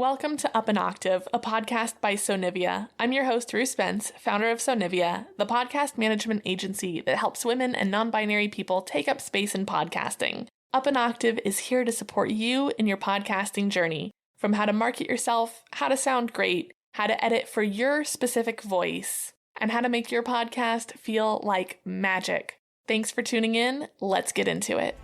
Welcome to Up an Octave, a podcast by Sonivia. I'm your host, Rue Spence, founder of Sonivia, the podcast management agency that helps women and non-binary people take up space in podcasting. Up an Octave is here to support you in your podcasting journey, from how to market yourself, how to sound great, how to edit for your specific voice, and how to make your podcast feel like magic. Thanks for tuning in. Let's get into it.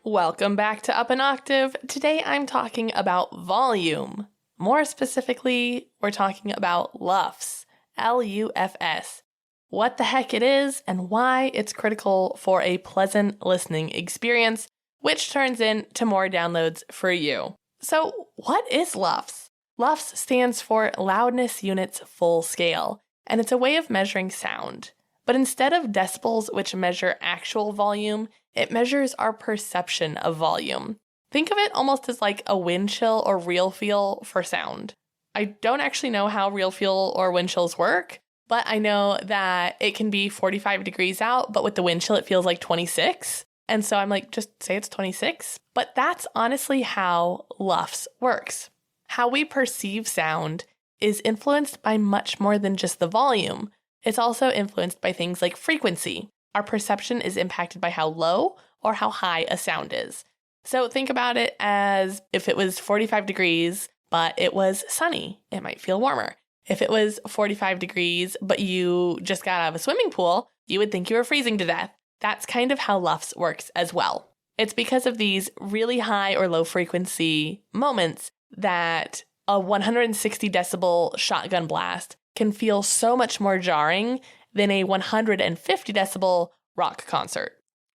Welcome back to Up an Octave. Today I'm talking about volume. More specifically, we're talking about LUFS, L-U-F-S, what the heck it is and why it's critical for a pleasant listening experience, which turns into more downloads for you. So what is LUFS? LUFS stands for Loudness Units Full Scale, and it's a way of measuring sound. But instead of decibels, which measure actual volume, it measures our perception of volume. Think of it almost as like a wind chill or real feel for sound. I don't actually know how real feel or wind chills work, but I know that it can be 45 degrees out, but with the wind chill, it feels like 26. And so I'm like, just say it's 26. But that's honestly how LUFS works. How we perceive sound is influenced by much more than just the volume. It's also influenced by things like frequency. Our perception is impacted by how low or how high a sound is. So think about it as if it was 45 degrees, but it was sunny, it might feel warmer. If it was 45 degrees, but you just got out of a swimming pool, you would think you were freezing to death. That's kind of how LUFS works as well. It's because of these really high or low frequency moments that a 160 decibel shotgun blast can feel so much more jarring than a 150 decibel rock concert.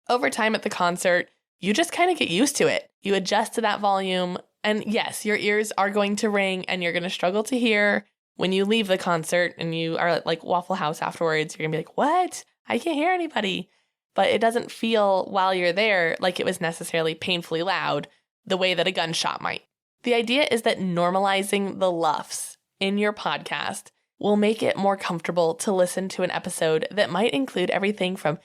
Over time at the concert, you just kind of get used to it. You adjust to that volume, and yes, your ears are going to ring and you're going to struggle to hear when you leave the concert and you are at like Waffle House afterwards. You're going to be like, what? I can't hear anybody. But it doesn't feel while you're there like it was necessarily painfully loud the way that a gunshot might. The idea is that normalizing the LUFS in your podcast will make it more comfortable to listen to an episode that might include everything from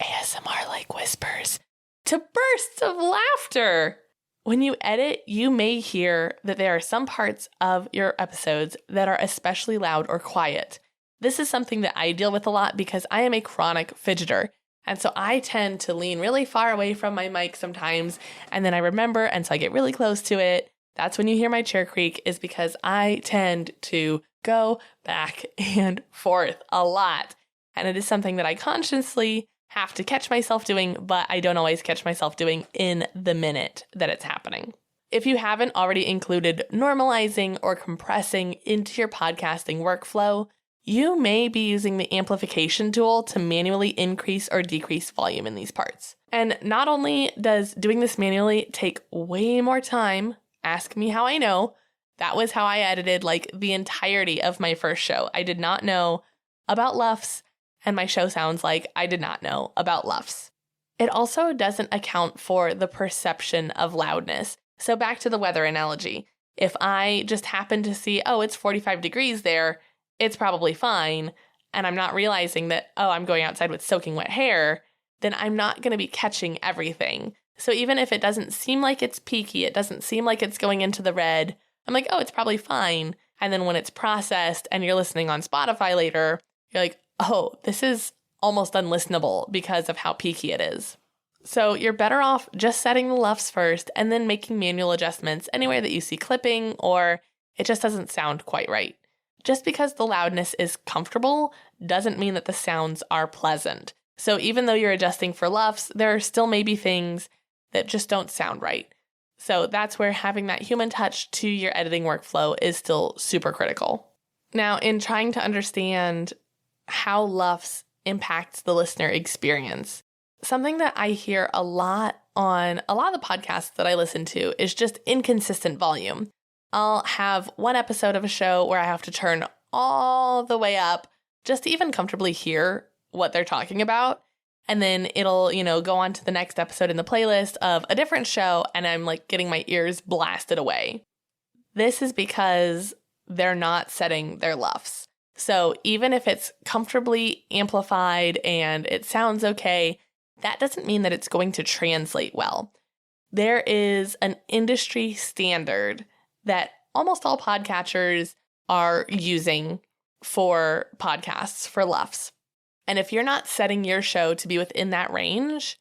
ASMR-like whispers to bursts of laughter. When you edit, you may hear that there are some parts of your episodes that are especially loud or quiet. This is something that I deal with a lot because I am a chronic fidgeter. And so I tend to lean really far away from my mic sometimes, and then I remember, and so I get really close to it. That's when you hear my chair creak, is because I tend to go back and forth a lot. And it is something that I consciously have to catch myself doing, but I don't always catch myself doing in the minute that it's happening. If you haven't already included normalizing or compressing into your podcasting workflow, you may be using the amplification tool to manually increase or decrease volume in these parts. And not only does doing this manually take way more time, ask me how I know. That was how I edited like the entirety of my first show. I did not know about LUFS, and my show sounds like I did not know about LUFS. It also doesn't account for the perception of loudness. So back to the weather analogy. If I just happen to see, oh, it's 45 degrees there, it's probably fine, and I'm not realizing that, oh, I'm going outside with soaking wet hair, then I'm not going to be catching everything. So even if it doesn't seem like it's peaky, it doesn't seem like it's going into the red, I'm like, oh, it's probably fine. And then when it's processed and you're listening on Spotify later, you're like, oh, this is almost unlistenable because of how peaky it is. So you're better off just setting the LUFS first and then making manual adjustments anywhere that you see clipping or it just doesn't sound quite right. Just because the loudness is comfortable doesn't mean that the sounds are pleasant. So even though you're adjusting for LUFS, there are still maybe things that just don't sound right. So that's where having that human touch to your editing workflow is still super critical. Now, in trying to understand how LUFS impacts the listener experience, something that I hear a lot on a lot of the podcasts that I listen to is just inconsistent volume. I'll have one episode of a show where I have to turn all the way up just to even comfortably hear what they're talking about. and then it'll, go on to the next episode in the playlist of a different show, and I'm like getting my ears blasted away. This is because they're not setting their LUFS. So even if it's comfortably amplified and it sounds okay, that doesn't mean that it's going to translate well. There is an industry standard that almost all podcatchers are using for podcasts, for LUFS. And if you're not setting your show to be within that range,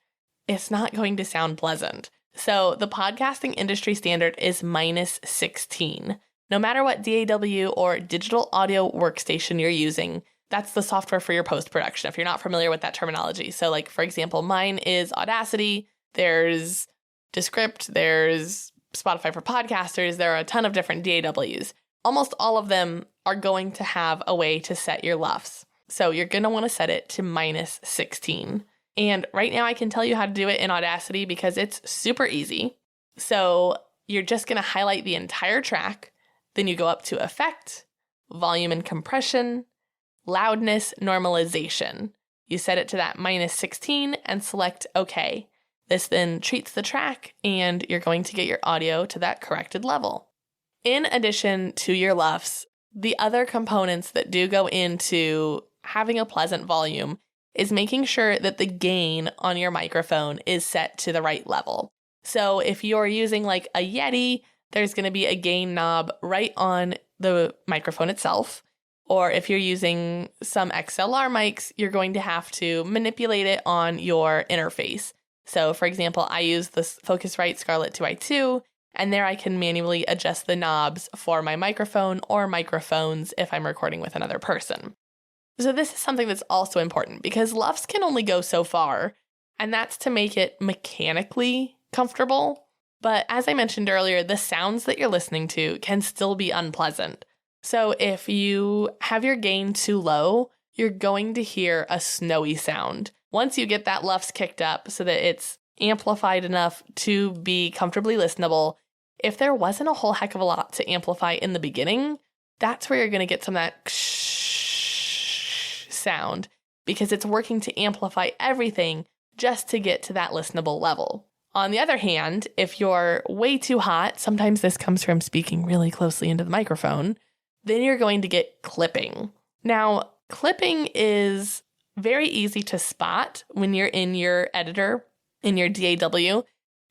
it's not going to sound pleasant. So the podcasting industry standard is -16. No matter what DAW or digital audio workstation you're using, that's the software for your post-production, if you're not familiar with that terminology. So like, for example, mine is Audacity, there's Descript, there's Spotify for podcasters, there are a ton of different DAWs. Almost all of them are going to have a way to set your LUFS. So you're going to want to set it to -16. And right now I can tell you how to do it in Audacity because it's super easy. So you're just going to highlight the entire track. Then you go up to Effect, Volume and Compression, Loudness Normalization. You set it to that -16 and select OK. This then treats the track and you're going to get your audio to that corrected level. In addition to your LUFS, the other components that do go into having a pleasant volume is making sure that the gain on your microphone is set to the right level. So if you're using like a Yeti, there's going to be a gain knob right on the microphone itself. Or if you're using some XLR mics, you're going to have to manipulate it on your interface. So for example, I use the Focusrite Scarlett 2i2, and there I can manually adjust the knobs for my microphone or microphones if I'm recording with another person. So this is something that's also important because LUFS can only go so far, and that's to make it mechanically comfortable. But as I mentioned earlier, the sounds that you're listening to can still be unpleasant. So if you have your gain too low, you're going to hear a snowy sound. Once you get that LUFS kicked up so that it's amplified enough to be comfortably listenable, if there wasn't a whole heck of a lot to amplify in the beginning, that's where you're going to get some of that sound because it's working to amplify everything just to get to that listenable level. On the other hand, if you're way too hot, sometimes this comes from speaking really closely into the microphone, then you're going to get clipping. Now, clipping is very easy to spot when you're in your editor, in your DAW,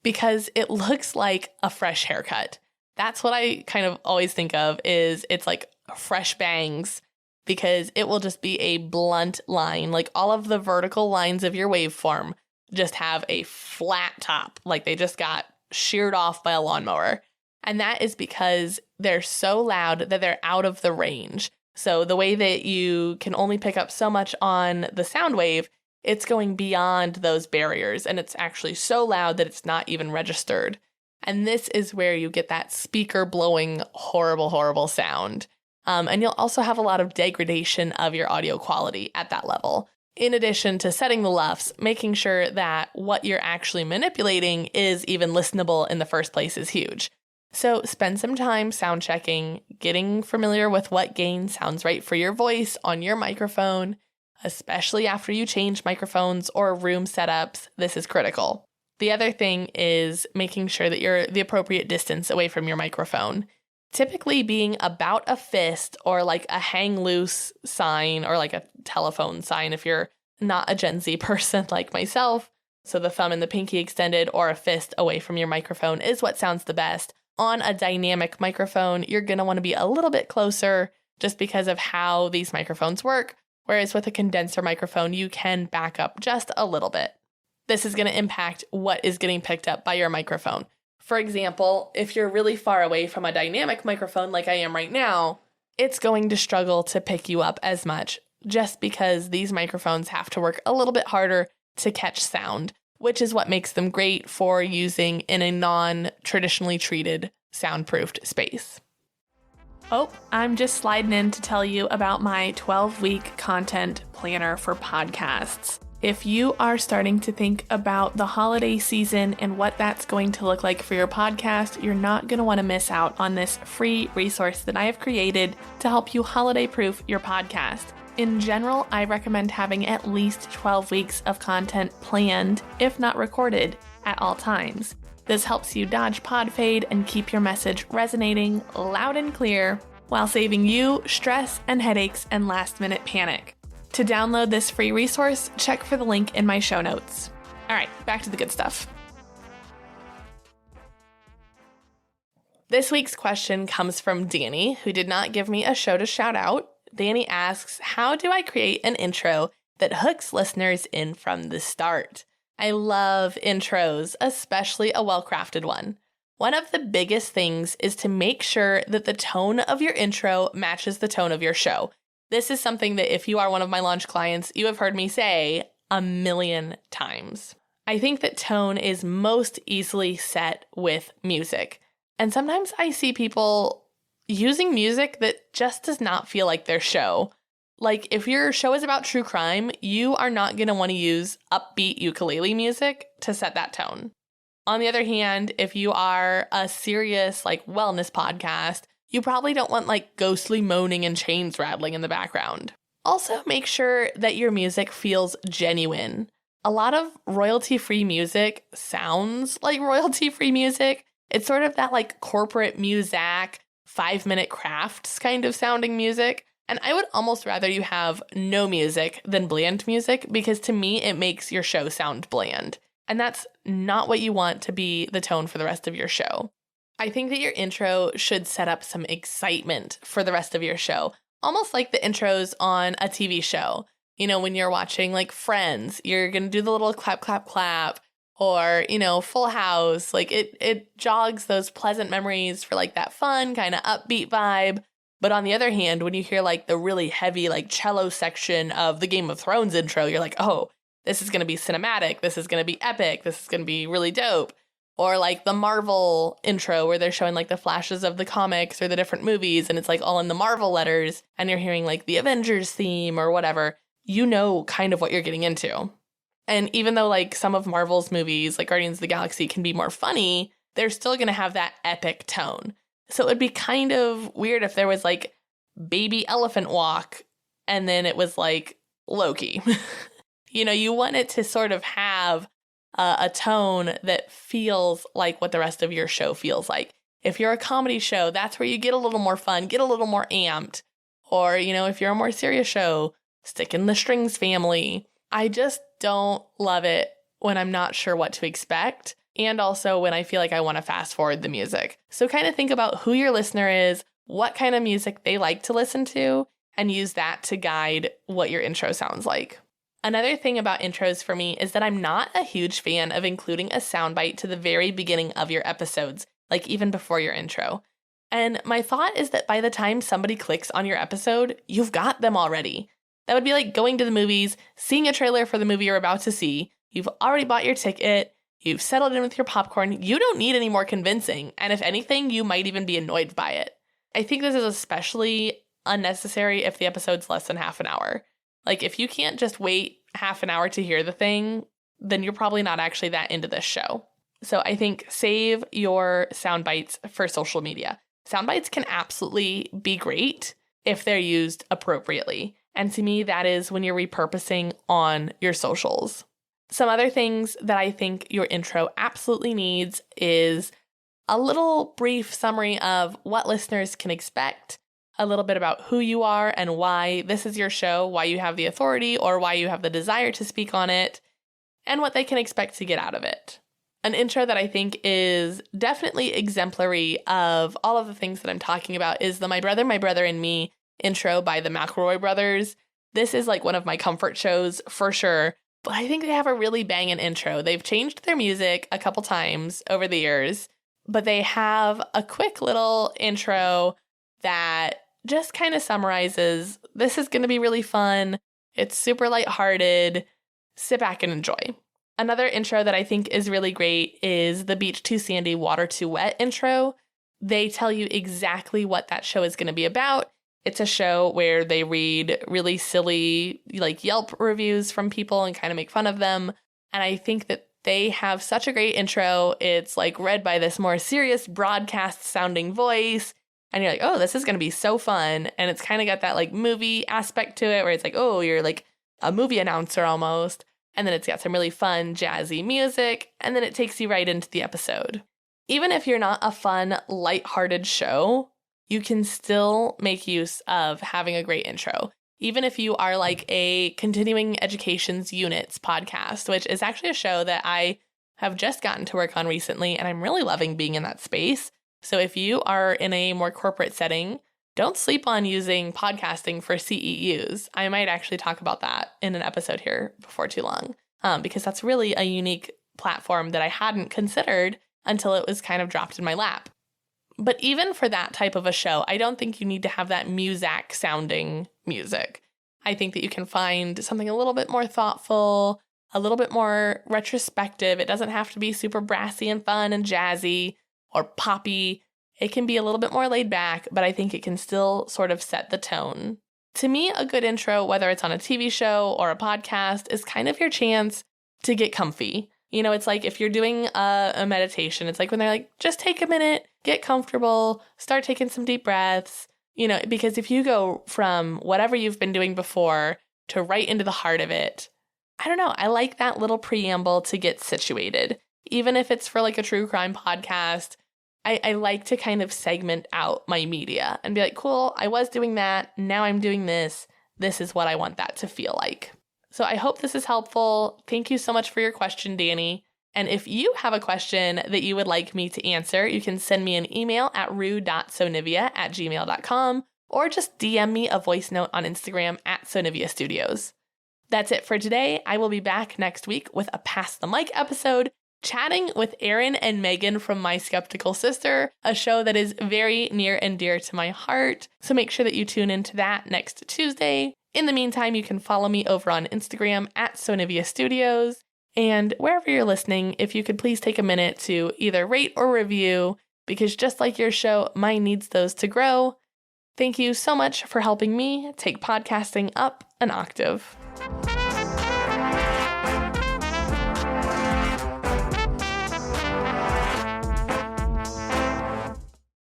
because it looks like a fresh haircut. That's what I kind of always think of is it's like fresh bangs because it will just be a blunt line. Like all of the vertical lines of your waveform just have a flat top, like they just got sheared off by a lawnmower. And that is because they're so loud that they're out of the range. So the way that you can only pick up so much on the sound wave, it's going beyond those barriers. And it's actually so loud that it's not even registered. And this is where you get that speaker blowing horrible, horrible sound. And you'll also have a lot of degradation of your audio quality at that level. In addition to setting the LUFS, making sure that what you're actually manipulating is even listenable in the first place is huge. So spend some time sound checking, getting familiar with what gain sounds right for your voice on your microphone, especially after you change microphones or room setups. This is critical. The other thing is making sure that you're the appropriate distance away from your microphone. Typically being about a fist or like a hang loose sign or like a telephone sign if you're not a Gen Z person like myself. So the thumb and the pinky extended or a fist away from your microphone is what sounds the best. On a dynamic microphone, you're going to want to be a little bit closer just because of how these microphones work. Whereas with a condenser microphone, you can back up just a little bit. This is going to impact what is getting picked up by your microphone. For example, if you're really far away from a dynamic microphone like I am right now, it's going to struggle to pick you up as much just because these microphones have to work a little bit harder to catch sound, which is what makes them great for using in a non-traditionally treated soundproofed space. Oh, I'm just sliding in to tell you about my 12-week content planner for podcasts. If you are starting to think about the holiday season and what that's going to look like for your podcast, you're not going to want to miss out on this free resource that I have created to help you holiday-proof your podcast. In general, I recommend having at least 12 weeks of content planned, if not recorded, at all times. This helps you dodge pod fade and keep your message resonating loud and clear while saving you stress and headaches and last-minute panic. To download this free resource, check for the link in my show notes. All right, back to the good stuff. This week's question comes from Dani, who did not give me a show to shout out. Dani asks, how do I create an intro that hooks listeners in from the start? I love intros, especially a well-crafted one. One of the biggest things is to make sure that the tone of your intro matches the tone of your show. This is something that if you are one of my launch clients, you have heard me say a million times. I think that tone is most easily set with music. And sometimes I see people using music that just does not feel like their show. Like, if your show is about true crime, you are not going to want to use upbeat ukulele music to set that tone. On the other hand, if you are a serious, wellness podcast, you probably don't want, ghostly moaning and chains rattling in the background. Also, make sure that your music feels genuine. A lot of royalty-free music sounds like royalty-free music. It's sort of that, corporate muzak, 5-minute crafts kind of sounding music. And I would almost rather you have no music than bland music, because to me, it makes your show sound bland. And that's not what you want to be the tone for the rest of your show. I think that your intro should set up some excitement for the rest of your show, almost like the intros on a TV show. You know, when you're watching Friends, you're going to do the little clap, clap, clap. Or, Full House, it jogs those pleasant memories for that fun kind of upbeat vibe. But on the other hand, when you hear the really heavy cello section of the Game of Thrones intro, you're like, oh, this is going to be cinematic. This is going to be epic. This is going to be really dope. Or the Marvel intro where they're showing the flashes of the comics or the different movies. And it's all in the Marvel letters. And you're hearing the Avengers theme or whatever. You know kind of what you're getting into. And even though some of Marvel's movies, like Guardians of the Galaxy, can be more funny, they're still going to have that epic tone. So it would be kind of weird if there was baby elephant walk and then it was Loki. You want it to sort of have a tone that feels like what the rest of your show feels like. If you're a comedy show, that's where you get a little more fun, get a little more amped. Or, if you're a more serious show, stick in the Strings family. I just don't love it when I'm not sure what to expect, and also when I feel like I want to fast forward the music. So kind of think about who your listener is, what kind of music they like to listen to, and use that to guide what your intro sounds like. Another thing about intros for me is that I'm not a huge fan of including a soundbite to the very beginning of your episodes, even before your intro. And my thought is that by the time somebody clicks on your episode, you've got them already. That would be like going to the movies, seeing a trailer for the movie you're about to see. You've already bought your ticket. You've settled in with your popcorn. You don't need any more convincing. And if anything, you might even be annoyed by it. I think this is especially unnecessary if the episode's less than half an hour. If you can't just wait half an hour to hear the thing, then you're probably not actually that into this show. So I think save your sound bites for social media. Sound bites can absolutely be great if they're used appropriately. And to me, that is when you're repurposing on your socials. Some other things that I think your intro absolutely needs is a little brief summary of what listeners can expect, a little bit about who you are and why this is your show, why you have the authority or why you have the desire to speak on it, and what they can expect to get out of it. An intro that I think is definitely exemplary of all of the things that I'm talking about is the My Brother, and Me intro by the McElroy brothers. This is one of my comfort shows for sure, but I think they have a really banging intro. They've changed their music a couple times over the years, but they have a quick little intro that just kind of summarizes, this is going to be really fun. It's super lighthearted. Sit back and enjoy. Another intro that I think is really great is the Beach Too Sandy, Water Too Wet intro. They tell you exactly what that show is going to be about. It's a show where they read really silly Yelp reviews from people and kind of make fun of them. And I think that they have such a great intro. It's read by this more serious broadcast sounding voice. and you're like, oh, this is going to be so fun. And it's kind of got that like movie aspect to it where it's like, oh, you're like a movie announcer almost. And then it's got some really fun, jazzy music. And then it takes you right into the episode. Even if you're not a fun, lighthearted show, you can still make use of having a great intro. Even if you are like a continuing education's units podcast, which is actually a show that I have just gotten to work on recently, and I'm really loving being in that space. So if you are in a more corporate setting, don't sleep on using podcasting for CEUs. I might actually talk about that in an episode here before too long, because that's really a unique platform that I hadn't considered until it was kind of dropped in my lap. But even for that type of a show, I don't think you need to have that Muzak sounding music. I think that you can find something a little bit more thoughtful, a little bit more retrospective. It doesn't have to be super brassy and fun and jazzy or poppy. It can be a little bit more laid back, but I think it can still sort of set the tone. To me, a good intro, whether it's on a TV show or a podcast, is kind of your chance to get comfy. You know, it's like if you're doing a meditation, it's like when they're like, just take a minute, get comfortable, start taking some deep breaths. You know, because if you go from whatever you've been doing before to right into the heart of it, I don't know. I like that little preamble to get situated. Even if it's for like a true crime podcast, I like to kind of segment out my media and be like, cool, I was doing that. Now I'm doing this. This is what I want that to feel like. So I hope this is helpful. Thank you so much for your question, Dani. And if you have a question that you would like me to answer, you can send me an email at rue.sonivia@gmail.com or just DM me a voice note on Instagram at Sonivia Studios. That's it for today. I will be back next week with a Pass the Mic episode, chatting with Erin and Meghann from My Skeptical Sister, a show that is very near and dear to my heart. So make sure that you tune into that next Tuesday. In the meantime, you can follow me over on Instagram at Sonivia Studios. And wherever you're listening, if you could please take a minute to either rate or review, because just like your show, mine needs those to grow. Thank you so much for helping me take podcasting up an octave.